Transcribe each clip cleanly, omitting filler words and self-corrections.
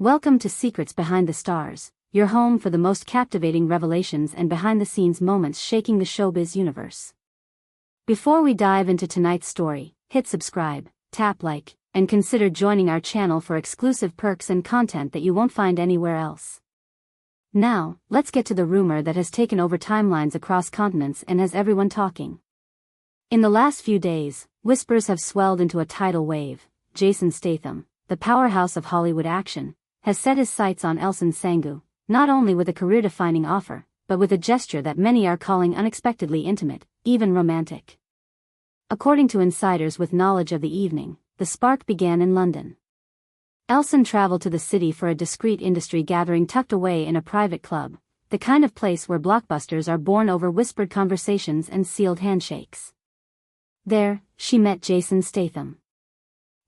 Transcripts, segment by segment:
Welcome to Secrets Behind the Stars, your home for the most captivating revelations and behind-the-scenes moments shaking the showbiz universe. Before we dive into tonight's story, hit subscribe, tap like, and consider joining our channel for exclusive perks and content that you won't find anywhere else. Now, let's get to the rumor that has taken over timelines across continents and has everyone talking. In the last few days, whispers have swelled into a tidal wave. Jason Statham, the powerhouse of Hollywood action, has set his sights on Elçin Sangu, not only with a career-defining offer, but with a gesture that many are calling unexpectedly intimate, even romantic. According to insiders with knowledge of the evening, the spark began in London. Elçin traveled to the city for a discreet industry gathering tucked away in a private club, the kind of place where blockbusters are born over whispered conversations and sealed handshakes. There, she met Jason Statham.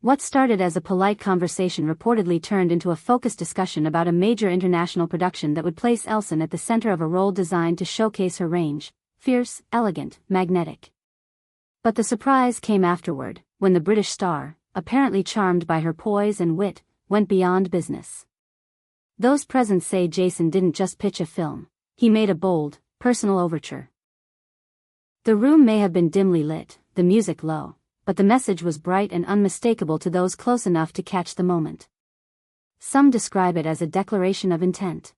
What started as a polite conversation reportedly turned into a focused discussion about a major international production that would place Elçin at the center of a role designed to showcase her range: fierce, elegant, magnetic. But the surprise came afterward, when the British star, apparently charmed by her poise and wit, went beyond business. Those present say Jason didn't just pitch a film, he made a bold, personal overture. The room may have been dimly lit, the music low, but the message was bright and unmistakable to those close enough to catch the moment. Some describe it as a declaration of intent.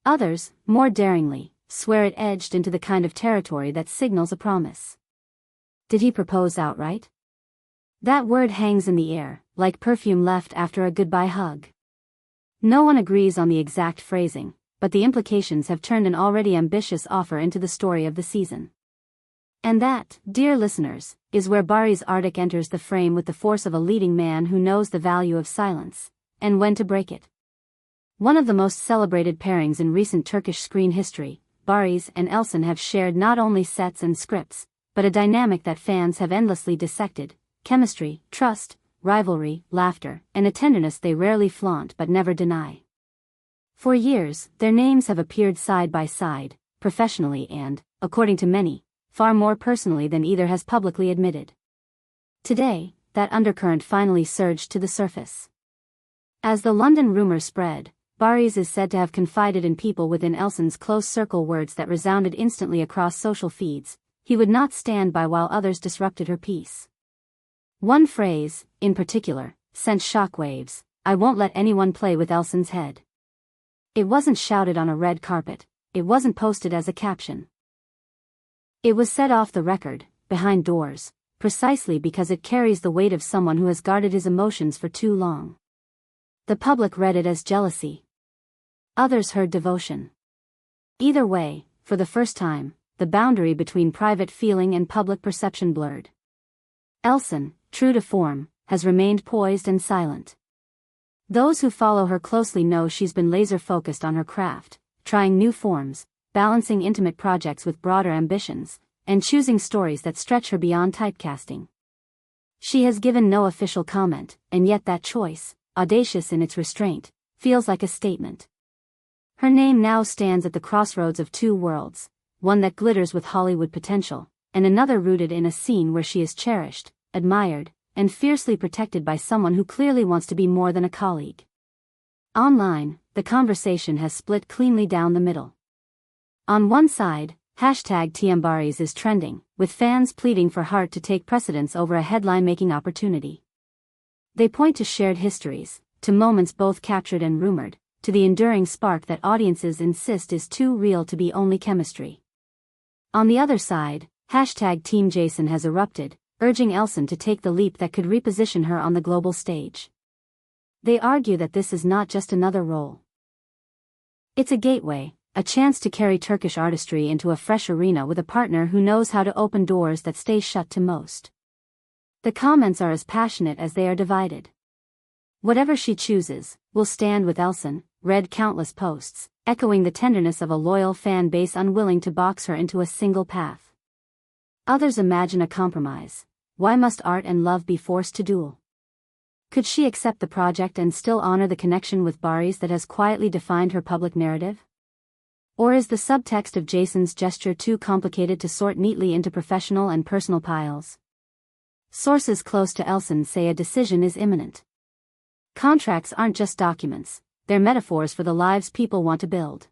Others, more daringly, swear it edged into the kind of territory that signals a promise. Did he propose outright? That word hangs in the air, like perfume left after a goodbye hug. No one agrees on the exact phrasing, but the implications have turned an already ambitious offer into the story of the season. And that, dear listeners, is where Baris enters the frame with the force of a leading man who knows the value of silence, and when to break it. One of the most celebrated pairings in recent Turkish screen history, Baris and Elçin have shared not only sets and scripts, but a dynamic that fans have endlessly dissected: chemistry, trust, rivalry, laughter, and a tenderness they rarely flaunt but never deny. For years, their names have appeared side by side, professionally and, according to many, far more personally than either has publicly admitted. Today, that undercurrent finally surged to the surface. As the London rumor spread, Baris is said to have confided in people within Elçin's close circle words that resounded instantly across social feeds: he would not stand by while others disrupted her peace. One phrase, in particular, sent shockwaves: "I won't let anyone play with Elçin's head." It wasn't shouted on a red carpet, it wasn't posted as a caption. It was said off the record, behind doors, precisely because it carries the weight of someone who has guarded his emotions for too long. The public read it as jealousy. Others heard devotion. Either way, for the first time, the boundary between private feeling and public perception blurred. Elçin, true to form, has remained poised and silent. Those who follow her closely know she's been laser-focused on her craft, trying new forms, balancing intimate projects with broader ambitions, and choosing stories that stretch her beyond typecasting. She has given no official comment, and yet that choice, audacious in its restraint, feels like a statement. Her name now stands at the crossroads of two worlds, one that glitters with Hollywood potential, and another rooted in a scene where she is cherished, admired, and fiercely protected by someone who clearly wants to be more than a colleague. Online, the conversation has split cleanly down the middle. On one side, #TMBaris is trending, with fans pleading for heart to take precedence over a headline-making opportunity. They point to shared histories, to moments both captured and rumored, to the enduring spark that audiences insist is too real to be only chemistry. On the other side, #Team Jason has erupted, urging Elçin to take the leap that could reposition her on the global stage. They argue that this is not just another role. It's a gateway, a chance to carry Turkish artistry into a fresh arena with a partner who knows how to open doors that stay shut to most. The comments are as passionate as they are divided. "Whatever she chooses, we'll stand with Elçin," read countless posts, echoing the tenderness of a loyal fan base unwilling to box her into a single path. Others imagine a compromise: why must art and love be forced to duel? Could she accept the project and still honor the connection with Baris that has quietly defined her public narrative? Or is the subtext of Jason's gesture too complicated to sort neatly into professional and personal piles? Sources close to Elçin say a decision is imminent. Contracts aren't just documents, they're metaphors for the lives people want to build.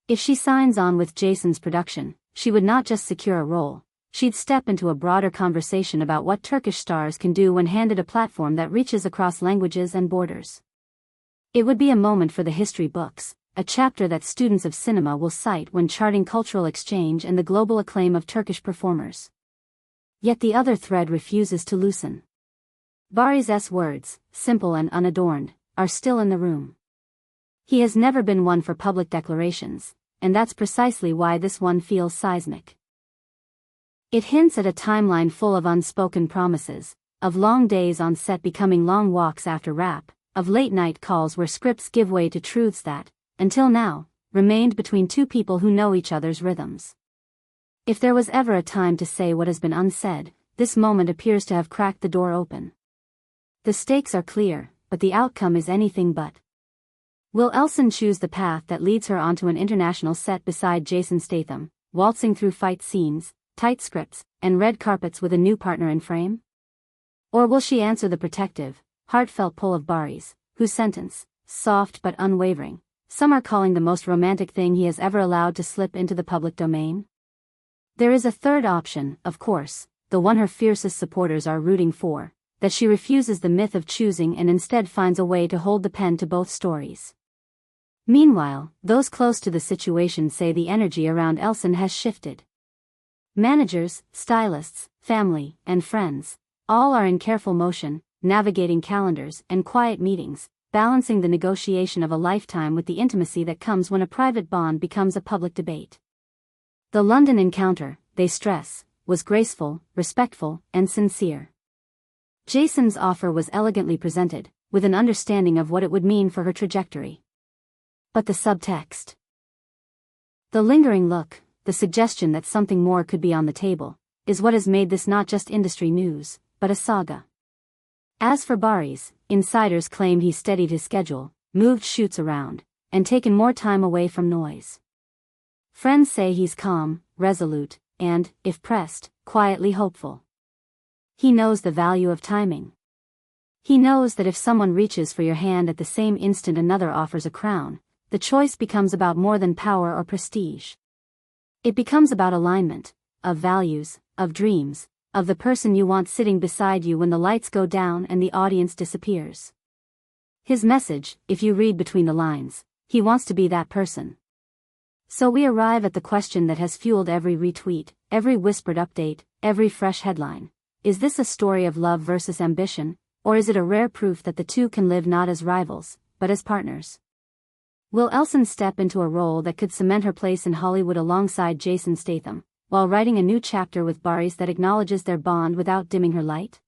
If she signs on with Jason's production, she would not just secure a role, she'd step into a broader conversation about what Turkish stars can do when handed a platform that reaches across languages and borders. It would be a moment for the history books, a chapter that students of cinema will cite when charting cultural exchange and the global acclaim of Turkish performers. Yet the other thread refuses to loosen. Baris's words, simple and unadorned, are still in the room. He has never been one for public declarations, and that's precisely why this one feels seismic. It hints at a timeline full of unspoken promises, of long days on set becoming long walks after wrap, of late-night calls where scripts give way to truths that, until now, remained between two people who know each other's rhythms. If there was ever a time to say what has been unsaid, this moment appears to have cracked the door open. The stakes are clear, but the outcome is anything but. Will Elçin choose the path that leads her onto an international set beside Jason Statham, waltzing through fight scenes, tight scripts, and red carpets with a new partner in frame? Or will she answer the protective, heartfelt pull of Baris, whose sentence, soft but unwavering, some are calling the most romantic thing he has ever allowed to slip into the public domain? There is a third option, of course, the one her fiercest supporters are rooting for, that she refuses the myth of choosing and instead finds a way to hold the pen to both stories. Meanwhile, those close to the situation say the energy around Elçin has shifted. Managers, stylists, family, and friends, all are in careful motion, navigating calendars and quiet meetings, balancing the negotiation of a lifetime with the intimacy that comes when a private bond becomes a public debate. The London encounter, they stress, was graceful, respectful, and sincere. Jason's offer was elegantly presented, with an understanding of what it would mean for her trajectory. But the subtext. The lingering look, the suggestion that something more could be on the table, is what has made this not just industry news, but a saga. As for Baris, insiders claimed he steadied his schedule, moved shoots around, and taken more time away from noise. Friends say he's calm, resolute, and, if pressed, quietly hopeful. He knows the value of timing. He knows that if someone reaches for your hand at the same instant another offers a crown, the choice becomes about more than power or prestige. It becomes about alignment, of values, of dreams, of the person you want sitting beside you when the lights go down and the audience disappears. His message, if you read between the lines, he wants to be that person. So we arrive at the question that has fueled every retweet, every whispered update, every fresh headline. Is this a story of love versus ambition, or is it a rare proof that the two can live not as rivals, but as partners? Will Elçin step into a role that could cement her place in Hollywood alongside Jason Statham, while writing a new chapter with Baris that acknowledges their bond without dimming her light?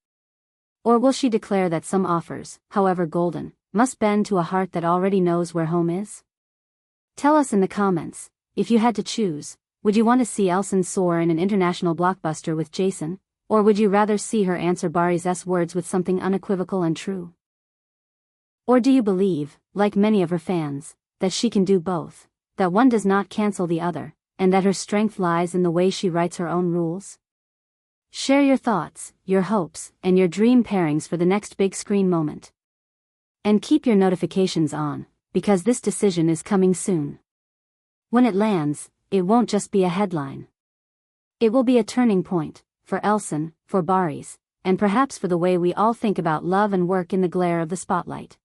Or will she declare that some offers, however golden, must bend to a heart that already knows where home is? Tell us in the comments, if you had to choose, would you want to see Elçin soar in an international blockbuster with Jason, or would you rather see her answer Baris's words with something unequivocal and true? Or do you believe, like many of her fans, that she can do both, that one does not cancel the other, and that her strength lies in the way she writes her own rules? Share your thoughts, your hopes, and your dream pairings for the next big screen moment. And keep your notifications on, because this decision is coming soon. When it lands, it won't just be a headline. It will be a turning point, for Elçin, for Baris, and perhaps for the way we all think about love and work in the glare of the spotlight.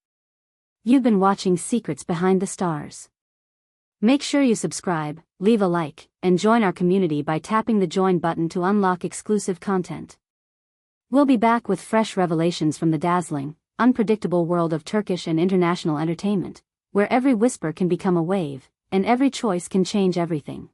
You've been watching Secrets Behind the Stars. Make sure you subscribe, leave a like, and join our community by tapping the join button to unlock exclusive content. We'll be back with fresh revelations from the dazzling, unpredictable world of Turkish and international entertainment, where every whisper can become a wave, and every choice can change everything.